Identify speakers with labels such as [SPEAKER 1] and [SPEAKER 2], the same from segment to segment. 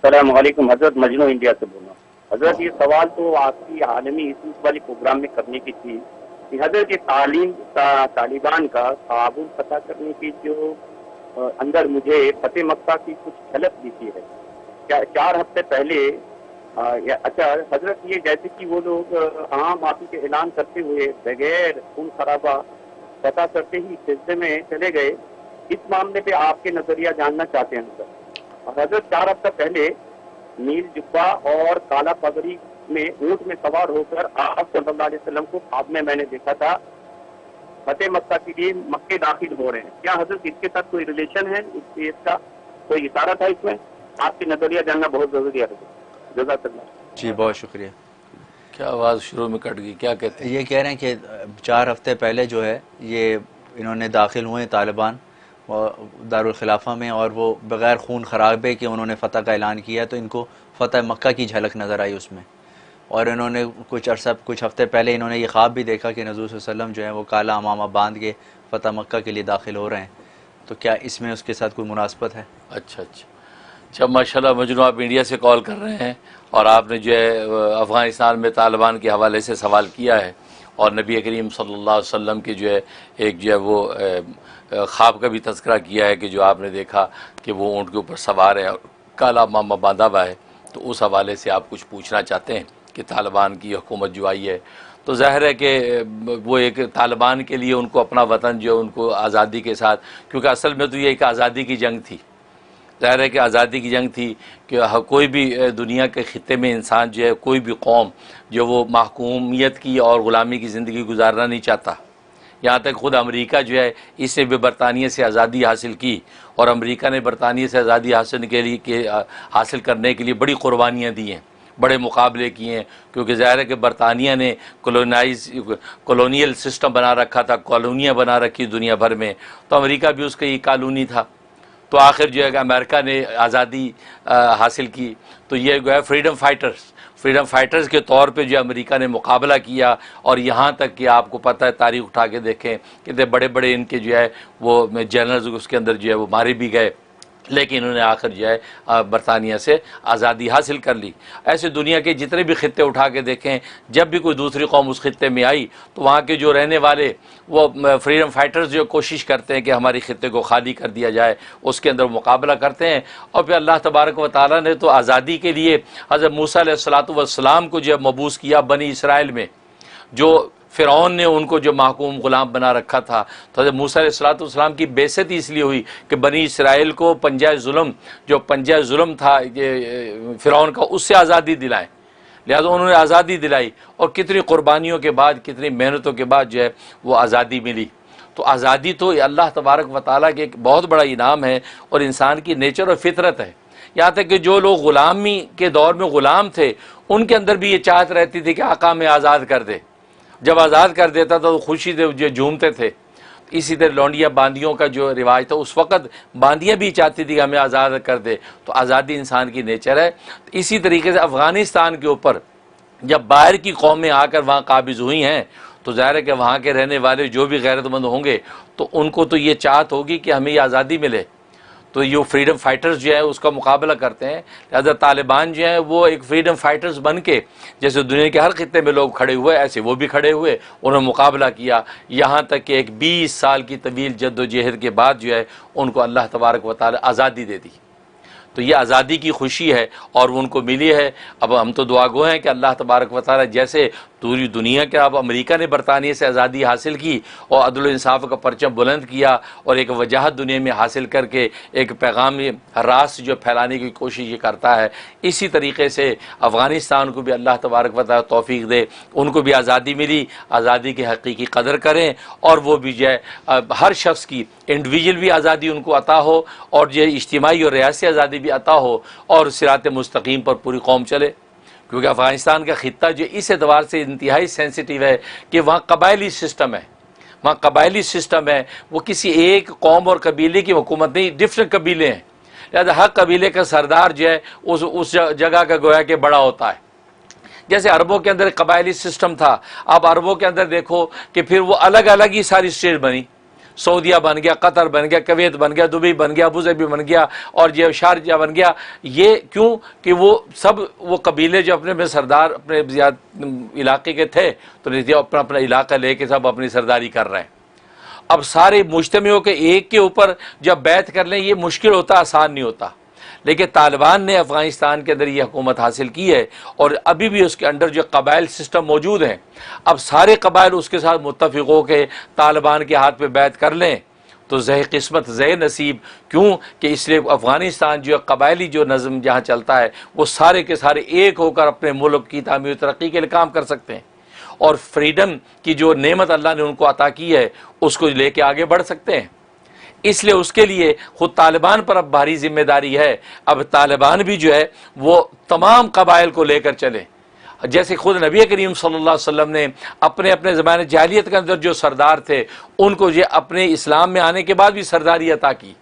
[SPEAKER 1] अस्सलाम वालेकुम हजरत, मजनू इंडिया से बोल रहा हूँ। हजरत ये सवाल तो आपकी आलमी इस वाले प्रोग्राम में करने की थी कि हजरत ये तालिबान का काबुल पता करने की जो अंदर मुझे फतेह मक्का की कुछ झलक दिखी है। क्या 4 हफ्ते पहले अच्छा हजरत, ये जैसे कि वो लोग आम माफी के ऐलान करते हुए बगैर खून खराबा पता करते ही सिलसिले में चले गए, इस मामले पे आपके नजरिया जानना चाहते हैं सर। और हजरत 4 हफ्ते पहले नील जुब्बा और काला पगड़ी में ऊंट में सवार होकर आप सल्लल्लाहु अलैहि वसल्लम को ख्वाब में मैंने देखा था, फतेह मक्का के लिए मक्के दाखिल हो रहे हैं। क्या हजरत इसके साथ कोई रिलेशन है, इसका कोई इशारा था इसमें? आपकी नजरिया जानना बहुत जरूरी है। जज़ाकल्लाह।
[SPEAKER 2] जी बहुत शुक्रिया।
[SPEAKER 3] क्या आवाज़ शुरू में कट गई, क्या कहते हैं?
[SPEAKER 2] ये कह रहे हैं कि 4 हफ्ते पहले जो है ये इन्होंने दाखिल हुए तालिबान दारुल खिलाफा में, और वो बग़ैर खून खराबे के उन्होंने फ़तह का ऐलान किया, तो इनको फ़तह मक्का की झलक नज़र आई उसमें। और इन्होंने कुछ हफ्ते पहले इन्होंने ये ख्वाब भी देखा कि नबी सल्लल्लाहु अलैहि वसल्लम जो है वो काला अमामा बांध के फ़तह मक्का के लिए दाखिल हो रहे हैं। तो क्या इसमें उसके साथ कोई मुनासबत है?
[SPEAKER 3] अच्छा अच्छा अच्छा, माशाल्लाह मजनू, आप इंडिया से कॉल कर रहे हैं और आपने जो है अफ़गानिस्तान में तालिबान के हवाले से सवाल किया है और नबी करीम सल्लल्लाहु अलैहि वसल्लम के जो है एक जो है वो ख्वाब का भी तज़किरा किया है कि जो आपने देखा कि वो ऊँट के ऊपर सवार है और काला अमामा बांधा हुआ है। तो उस हवाले से आप कुछ पूछना चाहते हैं कि तालिबान की हुकूमत जो आई है, तो ज़ाहिर है कि वो एक तालिबान के लिए उनको अपना वतन जो उनको आज़ादी के साथ, क्योंकि असल में तो ये एक आज़ादी की जंग थी, ज़ाहिर है कि आज़ादी की जंग थी कि कोई भी दुनिया के ख़ित्ते में इंसान जो है, कोई भी कौम जो वो महकूमियत की और ग़ुलामी की ज़िंदगी गुजारना नहीं चाहता। यहाँ तक ख़ुद अमेरिका जो है, इसने भी बरतानिया से आज़ादी हासिल की और अमेरिका ने बरतानिया से आज़ादी हासिल करने के लिए बड़ी क़ुरबानियाँ दी हैं, बड़े मुकाबले किए हैं, क्योंकि ज़ाहिर है कि बरतानिया ने कॉलोनियल सिस्टम बना रखा था, कॉलोनियाँ बना रखी दुनिया भर में, तो अमेरिका भी उसका ही कॉलोनी था। तो आखिर जो है अमेरिका ने आज़ादी हासिल की, तो ये जो है फ्रीडम फाइटर्स के तौर पे जो अमेरिका ने मुकाबला किया। और यहाँ तक कि आपको पता है, तारीख़ उठा के देखें, कितने बड़े बड़े इनके जो है वो जनरल्स उसके अंदर जो है वो मारे भी गए, लेकिन इन्होंने आखिर जो है बरतानिया से आज़ादी हासिल कर ली। ऐसे दुनिया के जितने भी ख़ित्ते उठा के देखें, जब भी कोई दूसरी कौम उस ख़ित्ते में आई तो वहाँ के जो रहने वाले वो फ्रीडम फाइटर्स जो कोशिश करते हैं कि हमारे ख़ित्ते को खाली कर दिया जाए, उसके अंदर मुकाबला करते हैं। और फिर अल्लाह तबारक व तआला ने तो आज़ादी के लिए हज़रत मूसा अलैहिस्सलातु वस्सलाम को जो मबूस किया बनी इसराइल में, जो फ़िरौन ने उनको जो महकूम ग़ुलाम बना रखा था। तो हज़रत मूसा अलैहिस्सलाम की बेइज्जती इसलिए हुई कि बनी इसराइल को पंजा जुल्म था ये फ़िरौन का, उससे आज़ादी दिलाएं, लिहाजा उन्होंने आज़ादी दिलाई और कितनी क़ुरबानियों के बाद, कितनी मेहनतों के बाद जो है वो आज़ादी मिली। तो आज़ादी तो अल्लाह तबारक व तआला के एक बहुत बड़ा इनाम है और इंसान की नेचर और फितरत है। यहाँ तक कि जो लोग ग़ुलामी के दौर में ग़ुलाम थे, उनके अंदर भी ये चाहत रहती थी कि आका में आज़ाद कर दे। जब आज़ाद कर देता था तो खुशी से जो झूमते थे। इसी तरह लौंडिया बांदियों का जो रिवाज था, उस वक़्त बांदियाँ भी चाहती थी कि हमें आज़ाद कर दे। तो आज़ादी इंसान की नेचर है। इसी तरीके से अफ़गानिस्तान के ऊपर जब बाहर की कौमें आकर वहाँ काबिज़ हुई हैं, तो ज़ाहिर है कि वहाँ के रहने वाले जो भी गैरतमंद होंगे तो उनको तो ये चाहत होगी कि हमें ये आज़ादी मिले। तो ये फ्रीडम फाइटर्स जो है उसका मुकाबला करते हैं। लिहाजा तालिबान जो है वो एक फ्रीडम फाइटर्स बन के, जैसे दुनिया के हर खित्ते में लोग खड़े हुए, ऐसे वो भी खड़े हुए, उन्होंने मुकाबला किया। यहाँ तक कि एक 20 साल की तवील जद्दोजहद के बाद जो है उनको अल्लाह तबारक व तआला आज़ादी दे दी। तो ये आज़ादी की खुशी है और उनको मिली है। अब हम तो दुआ गो हैं कि अल्लाह तबारक व तआला जैसे पूरी दुनिया के, अब अमेरिका ने बरतानिया से आज़ादी हासिल की और अदल इंसाफ का परचम बुलंद किया और एक वजाहत दुनिया में हासिल करके एक पैगाम रास्त जो फैलाने की कोशिश करता है, इसी तरीके से अफ़गानिस्तान को भी अल्लाह तबारक व तआला तौफीक दे, उनको भी आज़ादी मिली, आज़ादी की हकीकी कदर करें और वो भी जो है हर शख्स की इंडिविजुअल भी आज़ादी उनको अता हो और जो इज्तिमाई और रियासी आज़ादी भी अता हो और सिरात मुस्तकीम पर पूरी कौम चले। क्योंकि अफ़गानिस्तान का ख़ित्ता जो इस एतबार से इंतहाई सेंसिटिव है कि वहाँ कबायली सिस्टम है, वो किसी एक कौम और कबीले की हुकूमत नहीं, डिफरेंट कबीले हैं। लिहाजा हर कबीले का सरदार जो है उस जगह का गोया के बड़ा होता है। जैसे अरबों के अंदर कबायली सिस्टम था, अब अरबों के अंदर देखो कि फिर वो अलग अलग ही सारी स्टेट बनी, सऊदीया बन गया, कतर बन गया, कुवैत बन गया, दुबई बन गया, अबू धाबी बन गया और जो शारजा बन गया। ये क्यों कि वो सब वो कबीले जो अपने सरदार अपने इलाके के थे तो अपना अपना इलाका लेके सब अपनी सरदारी कर रहे हैं। अब सारे मुज्तमियों के एक के ऊपर जब बैत कर लें ये मुश्किल होता, आसान नहीं होता। लेकिन तालिबान ने अफ़गानिस्तान के अंदर ये हुकूमत हासिल की है और अभी भी उसके अंदर जो कबाइल सिस्टम मौजूद हैं, अब सारे कबाइल उसके साथ मुत्तफ़िक़ हो के तालिबान के हाथ पे बैत कर लें तो ज़ह किस्मत ज़ह नसीब। क्यों कि इसलिए अफ़गानिस्तान जो कबायली जो नज़म जहाँ चलता है वो सारे के सारे एक होकर अपने मुल्क की तामीर तरक्की के लिए काम कर सकते हैं और फ्रीडम की जो नेमत अल्लाह ने उनको अता की है उसको लेके आगे बढ़ सकते हैं। इसलिए उसके लिए खुद तालिबान पर अब भारी जिम्मेदारी है। अब तालिबान भी जो है वो तमाम कबाइल को लेकर चले, जैसे खुद नबी करीम सल्लल्लाहु अलैहि वसल्लम ने अपने अपने ज़माने जाहिलियत के अंदर जो सरदार थे उनको ये अपने इस्लाम में आने के बाद भी सरदारी अता की।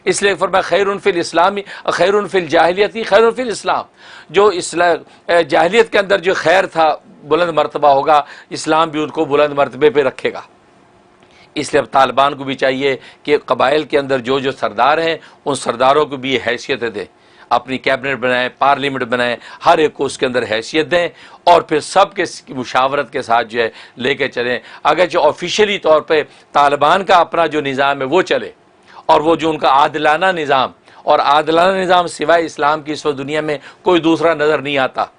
[SPEAKER 3] इसलिए फरमाया खैरुन फिल इस्लामी खैरुन फिल जाहिलियती खैरुन फिल इस्लाम। जो जाहिलियत के अंदर जो खैर था बुलंद मर्तबा होगा, इस्लाम भी उनको बुलंद मर्तबे पे रखेगा। इसलिए अब तालिबान को भी चाहिए कि कबाइल के अंदर जो जो सरदार हैं उन सरदारों को भी ये हैसियत दें, अपनी कैबिनेट बनाएं, पार्लियामेंट बनाएं, हर एक को उसके अंदर हैसियत दें और फिर सब के मुशावरत के साथ जो है लेके चलें। अगर जो ऑफिशियली तौर पे तालिबान का अपना जो निज़ाम है वो चले और वो जो उनका आदिलाना निज़ाम, और आदिलाना निज़ाम सिवाय इस्लाम की इस वक्त दुनिया में कोई दूसरा नज़र नहीं आता,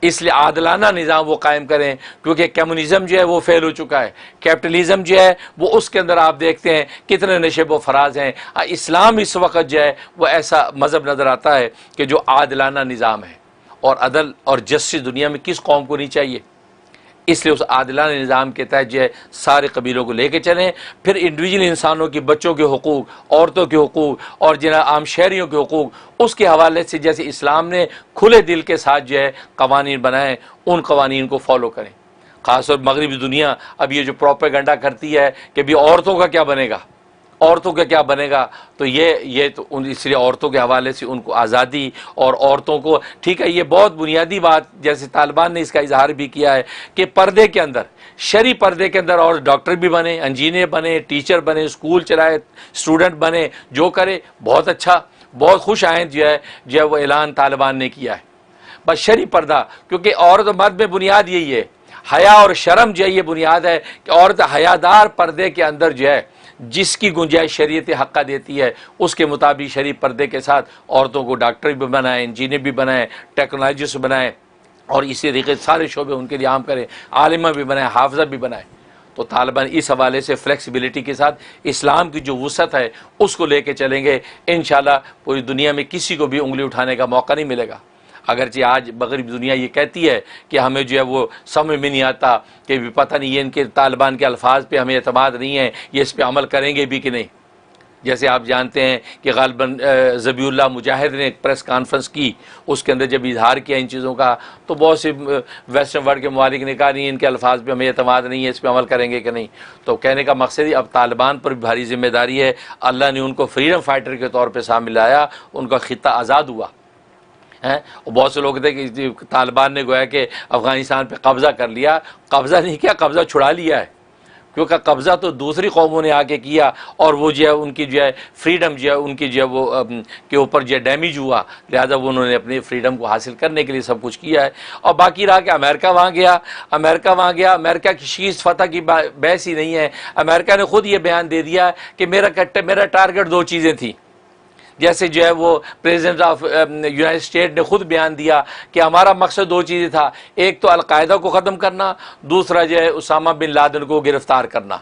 [SPEAKER 3] इसलिए आदिलाना निज़ाम वो कायम करें। क्योंकि कम्युनिज़म जो है वो फेल हो चुका है, कैपिटलिज़म जो है वो उसके अंदर आप देखते हैं कितने नशेब व फराज हैं। इस्लाम इस वक्त जो है वो ऐसा मज़हब नज़र आता है कि जो आदिलाना निज़ाम है, और अदल और जस्टिस दुनिया में किस कौम को नहीं चाहिए। इसलिए उस आदिलाना निज़ाम के तहत जो है सारे कबीलों को लेके चलें। फिर इंडिविजुअल इंसानों की, बच्चों के हुकूक, औरतों के हुकूक और जिन आम शहरियों के हुकूक, उसके हवाले से जैसे इस्लाम ने खुले दिल के साथ जो है कवानीन बनाए, उन कवानीन को फॉलो करें। ख़ासतौर मगरबी दुनिया अब ये जो प्रोपेगेंडा करती है कि भी औरतों का क्या बनेगा, औरतों का क्या बनेगा, तो ये तो उन इसलिए औरतों के हवाले से उनको आज़ादी और औरतों को, ठीक है, ये बहुत बुनियादी बात जैसे तालिबान ने इसका इजहार भी किया है कि पर्दे के अंदर, शरी पर्दे के अंदर और डॉक्टर भी बने, इंजीनियर बने, टीचर बने, स्कूल चलाए, स्टूडेंट बने, जो करे बहुत अच्छा, बहुत खुश आए जो है वो ऐलान तालिबान ने किया है। बस शरी पर्दा, क्योंकि औरत और मर्द में बुनियाद यही है, हया और शर्म जो है ये बुनियाद है कि औरत हयादार पर्दे के अंदर जो है जिसकी गुंजाइश शरीयत हक़्क़ा देती है उसके मुताबिक शरीफ पर्दे के साथ औरतों को डॉक्टर भी बनाएं, इंजीनियर भी बनाएं, टेक्नोलॉजिस्ट बनाएं और इसी तरीके सारे शोबे उनके लिए आम करें, आलिमा भी बनाएं, हाफिज़ा भी बनाएं। तो तालिबान इस हवाले से फ्लेक्सिबिलिटी के साथ इस्लाम की जो वुसअत है उसको लेके चलेंगे। इंशाअल्लाह पूरी दुनिया में किसी को भी उंगली उठाने का मौका नहीं मिलेगा। अगरचे आज मगरबी दुनिया ये कहती है कि हमें जो है वो समझ में नहीं आता कि भी पता नहीं ये इनके तालिबान के अल्फाज पे हमें एतमाद नहीं है, ये इस पर अमल करेंगे भी कि नहीं। जैसे आप जानते हैं कि गालिबन ज़बीउल्लाह मुजाहिद ने एक प्रेस कॉन्फ्रेंस की, उसके अंदर जब इजहार किया इन चीज़ों का तो बहुत से वेस्टर्न वर्ल्ड के ममालिक ने कहा नहीं इनके अल्फाज पे हमें एतमाद नहीं है, इस पर अमल करेंगे कि नहीं। तो कहने का मकसद ही अब तालिबान पर भी भारी जिम्मेदारी है। अल्लाह ने उनको फ्रीडम फाइटर के तौर पर शामिल आया, उनका खित्ता आज़ाद हुआ है। और बहुत से लोग थे कि तालिबान ने गोया कि अफ़गानिस्तान पे कब्ज़ा कर लिया, कब्ज़ा नहीं किया, कब्ज़ा छुड़ा लिया है, क्योंकि कब्ज़ा तो दूसरी कौमों ने आके किया और वो जो है उनकी जो है फ्रीडम जो है उनकी जो है वो के ऊपर जो है डैमेज हुआ, लिहाजा वो उन्होंने अपनी फ्रीडम को हासिल करने के लिए सब कुछ किया है। और बाकी रहा कि अमेरिका वहाँ गया, अमेरिका की शीश फतह की बहस ही नहीं है। अमेरिका ने ख़ुद ये बयान दे दिया कि मेरा टारगेट दो चीज़ें थी। जैसे जो है वो प्रेसिडेंट ऑफ यूनाइटेड स्टेट ने खुद बयान दिया कि हमारा मकसद दो चीज़ें था, एक तो अलकायदा को ख़त्म करना, दूसरा जो है उसामा बिन लादेन को गिरफ्तार करना।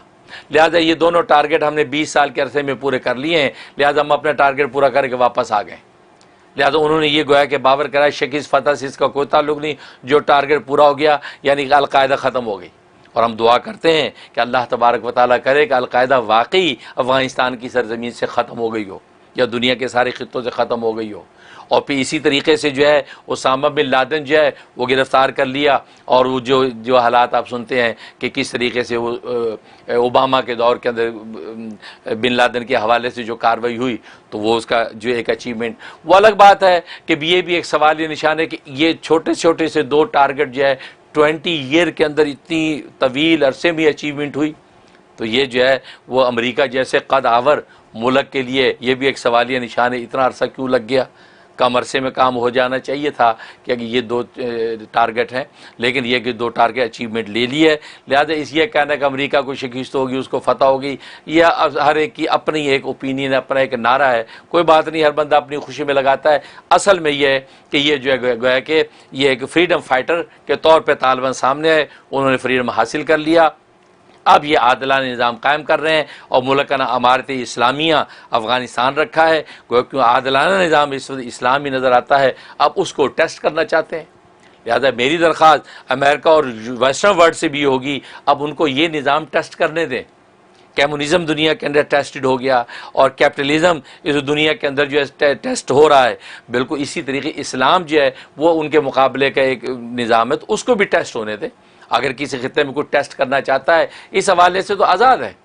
[SPEAKER 3] लिहाजा ये दोनों टारगेट हमने 20 साल के अरसे में पूरे कर लिए हैं, लिहाजा हम अपना टारगेट पूरा करके वापस आ गए। लिहाजा उन्होंने ये गोया कि बावर कराया शकीस फतह से इसका कोई ताल्लुक नहीं, जो टारगेट पूरा हो गया यानी कि अलकायदा ख़त्म हो गई। और हम दुआ करते हैं कि अल्लाह तबारक व तआला करे कि अलकायदा वाकई अफ़गानिस्तान की सरज़मीन से ख़त्म हो गई हो या दुनिया के सारे खित्तों से ख़त्म हो गई हो। और फिर इसी तरीके से जो है उसामा बिन लादेन जो है वो गिरफ़्तार कर लिया, और वो जो हालात आप सुनते हैं कि किस तरीके से वो ओबामा के दौर के अंदर बिन लादेन के हवाले से जो कार्रवाई हुई, तो वो उसका जो एक अचीवमेंट, वो अलग बात है कि ये भी एक सवाल ये निशान है कि ये छोटे छोटे से दो टारगेट जो है 20 ईयर के अंदर इतनी तवील अरसे में अचीवमेंट हुई। तो ये जो है वो अमेरिका जैसे कद आवर मुल्क के लिए ये भी एक सवालिया निशान है, इतना अरसा क्यों लग गया। कम अरसे में काम हो जाना चाहिए था कि ये 2 टारगेट हैं, लेकिन ये कि 2 टारगेट अचीवमेंट ले लिए है। लिहाजा इस ये कहना कि अमेरिका को शिकस्त होगी, उसको फतह होगी, यह हर एक की अपनी एक ओपिनियन है, अपना एक नारा है। कोई बात नहीं, हर बंदा अपनी खुशी में लगाता है। असल में यह है कि ये जो है गोया कि ये एक फ्रीडम फाइटर के तौर पर तालिबान सामने आए, उन्होंने फ्रीडम हासिल कर लिया। अब ये आदिलाना निज़ाम कायम कर रहे हैं और मुल्क का अमारत इस्लामिया अफ़गानिस्तान रखा है। क्योंकि आदिलाना निज़ाम इस वक्त इस्लामी नज़र आता है, अब उसको टेस्ट करना चाहते हैं। लिहाजा मेरी दरख्वास्त अमेरिका और वेस्टर्न वर्ल्ड से भी होगी, अब उनको ये निज़ाम टेस्ट करने दें। कम्युनिज़म दुनिया के अंदर टेस्टेड हो गया और कैपिटलिज़म इस दुनिया के अंदर जो है टेस्ट हो रहा है। बिल्कुल इसी तरीके इस्लाम जो है वो उनके मुकाबले का एक निज़ाम है, तो उसको भी टेस्ट होने दें। अगर किसी खित्ते में कोई टेस्ट करना चाहता है, इस हवाले से तो आज़ाद है।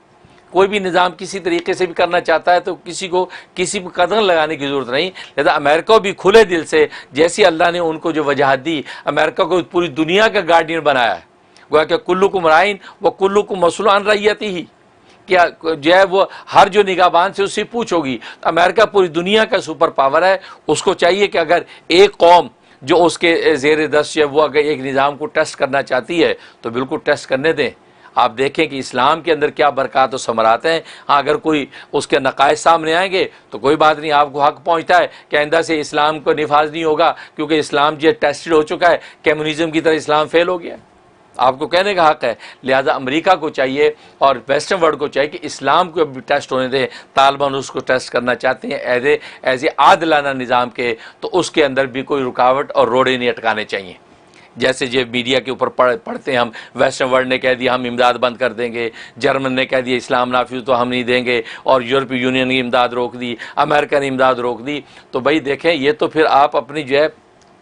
[SPEAKER 3] कोई भी निज़ाम किसी तरीके से भी करना चाहता है तो किसी को किसी पर कदम लगाने की ज़रूरत नहीं। लिहाजा अमेरिका भी खुले दिल से, जैसी अल्लाह ने उनको जो वजाहत दी, अमेरिका को पूरी दुनिया का गार्डियन बनाया है। गोया कि कुल्लुकुम राइन व कुल्लुकुम मसऊलुन अन रइयतिही, क्या जो है वो हर जो निगाहबान से उससे पूछोगी। अमेरिका पूरी दुनिया का सुपर पावर है, उसको चाहिए कि अगर एक कौम जो उसके ज़ेर दस्त है वो अगर एक निज़ाम को टेस्ट करना चाहती है तो बिल्कुल टेस्ट करने दें। आप देखें कि इस्लाम के अंदर क्या बरक़ात और समरात हैं। हाँ, अगर कोई उसके नक़ाइस सामने आएंगे तो कोई बात नहीं, आपको हक़ पहुँचता है कि आइंदा से इस्लाम को निफाज नहीं होगा, क्योंकि इस्लाम जो टेस्टेड हो चुका है, कम्युनिज़म की तरह इस्लाम फेल हो गया। आपको कहने का हक़ है। लिहाजा अमेरिका को चाहिए और वेस्टर्न वर्ल्ड को चाहिए कि इस्लाम को भी टेस्ट होने दें। तालिबान उसको टेस्ट करना चाहते हैं एज ए आदिलाना निज़ाम के, तो उसके अंदर भी कोई रुकावट और रोड़े नहीं अटकाने चाहिए। जैसे जो मीडिया के ऊपर पढ़ते हैं हम, वेस्टर्न वर्ल्ड ने कह दिया हम इमदाद बंद कर देंगे, जर्मन ने कह दिया इस्लाम नाफिज तो हम नहीं देंगे, और यूरोपीय यूनियन ने इमदाद रोक दी, अमेरिका ने इमदाद रोक दी। तो भाई देखें, ये तो फिर आप अपनी जो है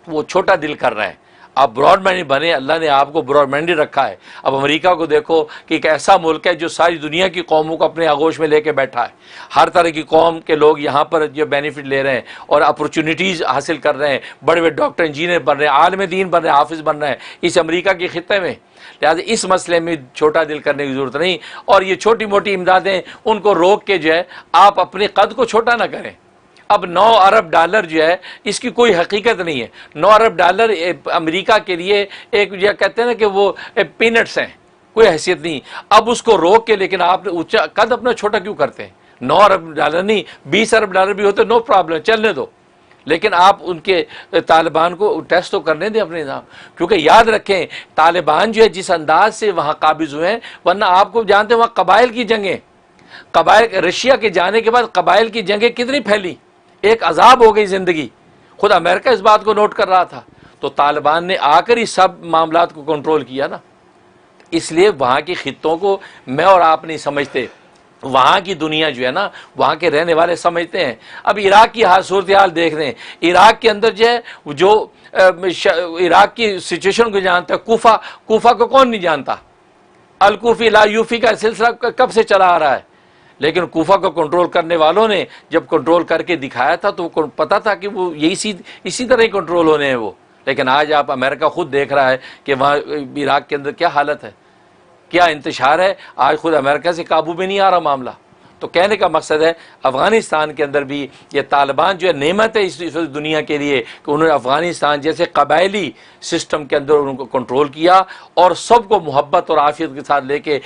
[SPEAKER 3] वो छोटा दिल कर रहे हैं। आप ब्रॉड माइंडेड बने, अल्लाह ने आपको ब्रॉड माइंडेड रखा है। अब अमेरिका को देखो कि एक ऐसा मुल्क है जो सारी दुनिया की कौमों को अपने आगोश में लेके बैठा है। हर तरह की कौम के लोग यहाँ पर जो बेनिफिट ले रहे हैं और अपॉर्चुनिटीज़ हासिल कर रहे हैं, बड़े बड़े डॉक्टर इंजीनियर बन रहे हैं, आलम दीन बन रहे हैं, हाफिज़ बन रहे हैं इस अमेरिका के खित्ते में। लिहाजा इस मसले में छोटा दिल करने की ज़रूरत नहीं, और ये छोटी मोटी इमदादें उनको रोक के जो है आप अपने कद को छोटा ना करें। अब 9 अरब डॉलर जो है इसकी कोई हकीकत नहीं है। 9 अरब डॉलर अमेरिका के लिए एक जो कहते हैं ना कि वो पीनट्स हैं, कोई हैसियत नहीं। अब उसको रोक के लेकिन आप ऊंचा कद अपना छोटा क्यों करते हैं? 9 अरब डॉलर नहीं, 20 अरब डॉलर भी होते, नो प्रॉब्लम, चलने दो। लेकिन आप उनके तालिबान को टेस्ट तो करने दें अपने निज़ाम। क्योंकि याद रखें, तालिबान जो है जिस अंदाज से वहाँ काबिज हुए हैं, वरना आपको जानते हैं वहाँ कबाइल की जंगें, कबाइल रशिया के जाने के बाद कबाइल की जंगें कितनी फैली, एक अजाब हो गई ज़िंदगी। खुद अमेरिका इस बात को नोट कर रहा था। तो तालिबान ने आकर ही सब मामलात को कंट्रोल किया ना। इसलिए वहाँ के खित्तों को मैं और आप नहीं समझते, वहाँ की दुनिया जो है ना, वहाँ के रहने वाले समझते हैं। अब इराक की सूरत हाल देख रहे हैं। इराक के अंदर जो है जो इराक की सिचुएशन को जानता है, कूफा को कौन नहीं जानता? अलकूफी ला यूफी का सिलसिला कब से चला आ रहा है। लेकिन कूफा को कंट्रोल करने वालों ने जब कंट्रोल करके दिखाया था तो पता था कि वो यही इसी तरह ही कंट्रोल होने हैं वो। लेकिन आज आप अमेरिका खुद देख रहा है कि वहाँ इराक के अंदर क्या हालत है, क्या इंतशार है। आज खुद अमेरिका से काबू में नहीं आ रहा मामला। तो कहने का मकसद है, अफ़गानिस्तान के अंदर भी ये तालिबान जो है नेमत है इस दुनिया के लिए कि उन्होंने अफ़गानिस्तान जैसे कबायली सिस्टम के अंदर उनको कंट्रोल किया और सबको मोहब्बत और आफियत के साथ लेके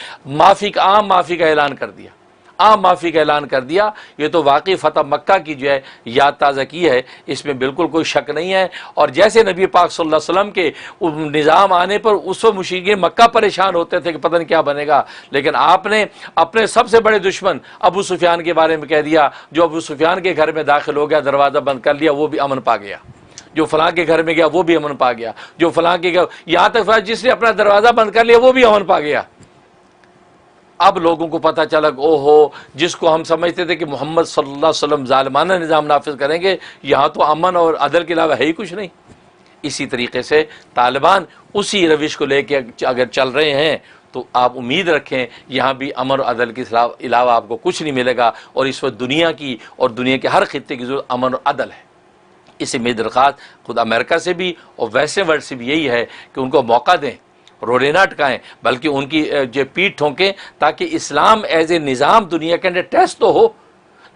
[SPEAKER 3] आम माफ़ी का ऐलान कर दिया, आम माफ़ी का ऐलान कर दिया। ये तो वाकई फ़तह मक्का की जो है याद ताज़ा की है, इसमें बिल्कुल कोई शक नहीं है। और जैसे नबी पाक सल्लल्लाहु अलैहि वसल्लम के निज़ाम आने पर उस वक्त मुशरिकीन मक्का परेशान होते थे कि पता नहीं क्या बनेगा, लेकिन आपने अपने सबसे बड़े दुश्मन अबू सुफियान के बारे में कह दिया। जो अबू सुफियान के घर में दाखिल हो गया, दरवाज़ा बंद कर लिया, वो भी अमन पा गया। जो फलां के घर में गया वो भी अमन पा गया। जो फलां के घर, यहाँ तक जिसने अपना दरवाज़ा बंद कर लिया वो भी अमन पा गया। अब लोगों को पता चला ओहो, जिसको हम समझते थे कि मोहम्मद सल्लल्लाहु अलैहि वसल्लम जालिमाना निज़ाम नाफिज करेंगे, यहाँ तो अमन और अदल के अलावा है ही कुछ नहीं। इसी तरीके से तालिबान उसी रविश को लेके अगर चल रहे हैं तो आप उम्मीद रखें यहाँ भी अमन और अदल के अलावा आपको कुछ नहीं मिलेगा। और इस वक्त दुनिया की और दुनिया के हर खित्ते की ज़रूरत अमन और अदल है। इसे मेरी दरख्वास्त खुद अमेरिका से भी और वैसे वर्ल्ड से भी यही है कि उनको मौका दें रोड़े ना अटकाएं, बल्कि उनकी जो पीठ ठोंकें, ताकि इस्लाम एज ए निज़ाम दुनिया के अंदर टेस्ट तो हो।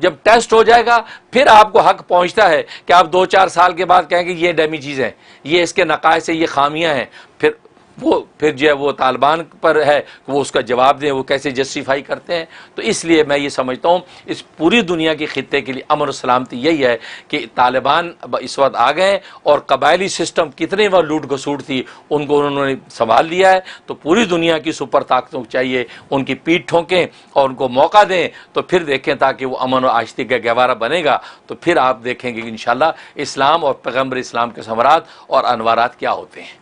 [SPEAKER 3] जब टेस्ट हो जाएगा फिर आपको हक पहुंचता है कि आप 2-4 साल के बाद कहेंगे ये डमी चीज़ है, ये इसके नकाइस है, ये खामियां हैं, फिर जो है वो तालिबान पर है कि वो उसका जवाब दें, वो कैसे जस्टिफाई करते हैं। तो इसलिए मैं ये समझता हूँ इस पूरी दुनिया के खित्ते के लिए अमन और सलामती यही है कि तालिबान इस वक्त आ गए और कबायली सिस्टम कितने वह लूट घसूट थी उनको उन्होंने संभाल लिया है। तो पूरी दुनिया की सुपर ताकतों को चाहिए उनकी पीठ ठोंकें और उनको मौका दें, तो फिर देखें, ताकि वो अमन और आशिती का गहवारा बनेगा। तो फिर आप देखेंगे कि इंशाल्लाह इस्लाम और पैगम्बर इस्लाम के समरात और अनवारात क्या होते हैं।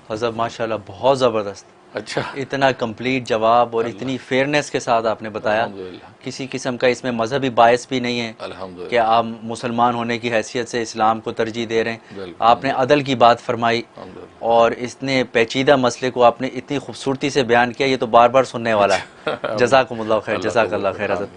[SPEAKER 2] हज़रत माशाल्लाह बहुत ज़बरदस्त,
[SPEAKER 3] अच्छा,
[SPEAKER 2] इतना कंप्लीट जवाब और इतनी फेयरनेस के साथ आपने बताया। किसी किस्म का इसमें मजहबी बायस भी नहीं है कि आप मुसलमान होने की हैसियत से इस्लाम को तरजीह दे रहे हैं। आपने अदल की बात फरमाई और इतने पेचीदा मसले को आपने इतनी खूबसूरती से बयान किया, ये तो बार बार सुनने वाला है। जज़ाकुमुल्लाह खैर, जज़ाकल्लाह खैर हज़रत।